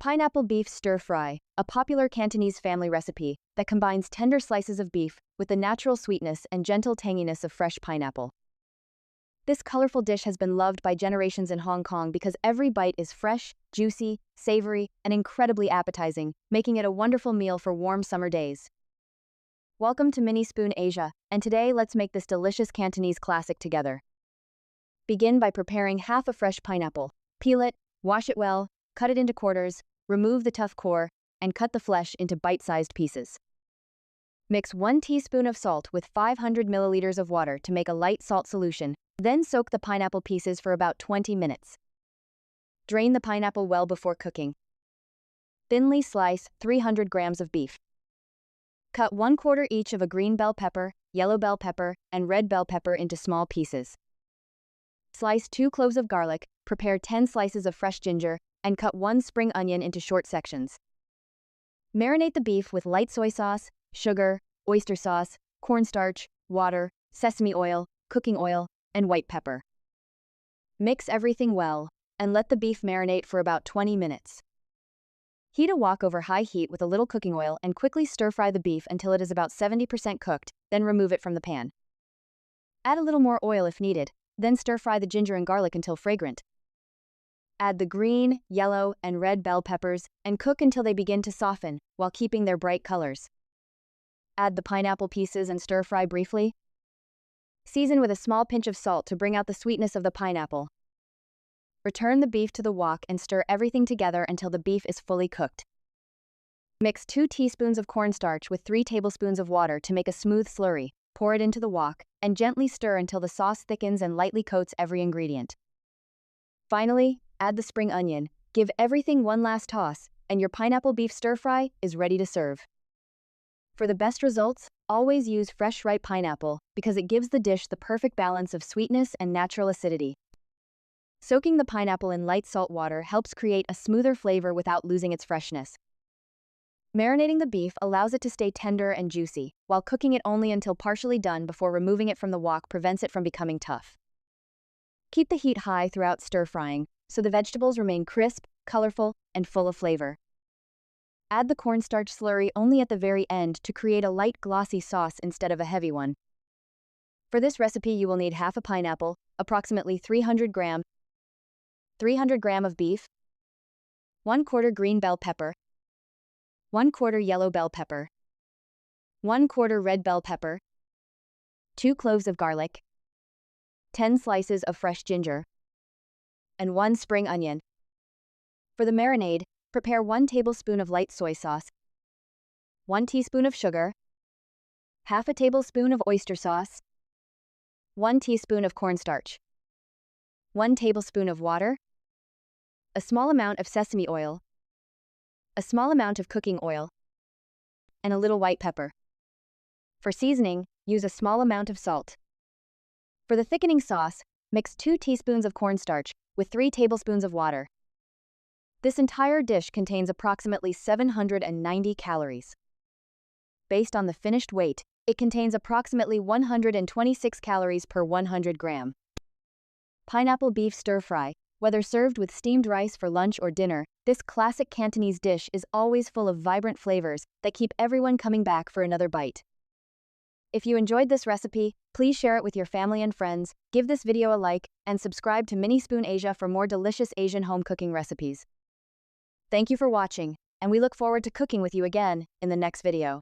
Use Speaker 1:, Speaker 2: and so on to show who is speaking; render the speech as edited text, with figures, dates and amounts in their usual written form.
Speaker 1: Pineapple Beef Stir-Fry, a popular Cantonese family recipe that combines tender slices of beef with the natural sweetness and gentle tanginess of fresh pineapple. This colorful dish has been loved by generations in Hong Kong because every bite is fresh, juicy, savory, and incredibly appetizing, making it a wonderful meal for warm summer days. Welcome to Mini Spoon Asia, and today let's make this delicious Cantonese classic together. Begin by preparing half a fresh pineapple. Peel it, wash it well, cut it into quarters, remove the tough core, and cut the flesh into bite-sized pieces. Mix 1 teaspoon of salt with 500 milliliters of water to make a light salt solution, then soak the pineapple pieces for about 20 minutes. Drain the pineapple well before cooking. Thinly slice 300 grams of beef. Cut 1/4 each of a green bell pepper, yellow bell pepper, and red bell pepper into small pieces. Slice 2 cloves of garlic, prepare 10 slices of fresh ginger, and cut 1 spring onion into short sections. Marinate the beef with light soy sauce, sugar, oyster sauce, cornstarch, water, sesame oil, cooking oil, and white pepper. Mix everything well, and let the beef marinate for about 20 minutes. Heat a wok over high heat with a little cooking oil and quickly stir-fry the beef until it is about 70% cooked, then remove it from the pan. Add a little more oil if needed, then stir-fry the ginger and garlic until fragrant. Add the green, yellow, and red bell peppers and cook until they begin to soften while keeping their bright colors. Add the pineapple pieces and stir-fry briefly. Season with a small pinch of salt to bring out the sweetness of the pineapple. Return the beef to the wok and stir everything together until the beef is fully cooked. Mix 2 teaspoons of cornstarch with 3 tablespoons of water to make a smooth slurry. Pour it into the wok and gently stir until the sauce thickens and lightly coats every ingredient. Finally, add the spring onion, give everything one last toss, and your pineapple beef stir-fry is ready to serve. For the best results, always use fresh ripe pineapple because it gives the dish the perfect balance of sweetness and natural acidity. Soaking the pineapple in light salt water helps create a smoother flavor without losing its freshness. Marinating the beef allows it to stay tender and juicy, while cooking it only until partially done before removing it from the wok prevents it from becoming tough. Keep the heat high throughout stir-frying, so the vegetables remain crisp, colorful, and full of flavor. Add the cornstarch slurry only at the very end to create a light glossy sauce instead of a heavy one. For this recipe you will need half a pineapple, approximately 300 gram of beef, 1/4 green bell pepper, 1/4 yellow bell pepper, 1/4 red bell pepper, 2 cloves of garlic, 10 slices of fresh ginger, and 1 spring onion. For the marinade, prepare 1 tablespoon of light soy sauce, 1 teaspoon of sugar, half a tablespoon of oyster sauce, 1 teaspoon of cornstarch, 1 tablespoon of water, a small amount of sesame oil, a small amount of cooking oil, and a little white pepper. For seasoning, use a small amount of salt. For the thickening sauce, mix 2 teaspoons of cornstarch with 3 tablespoons of water. This entire dish contains approximately 790 calories. Based on the finished weight, it contains approximately 126 calories per 100 gram. Pineapple beef stir-fry. Whether served with steamed rice for lunch or dinner, this classic Cantonese dish is always full of vibrant flavors that keep everyone coming back for another bite. If you enjoyed this recipe, please share it with your family and friends, give this video a like, and subscribe to Mini Spoon Asia for more delicious Asian home cooking recipes. Thank you for watching, and we look forward to cooking with you again in the next video.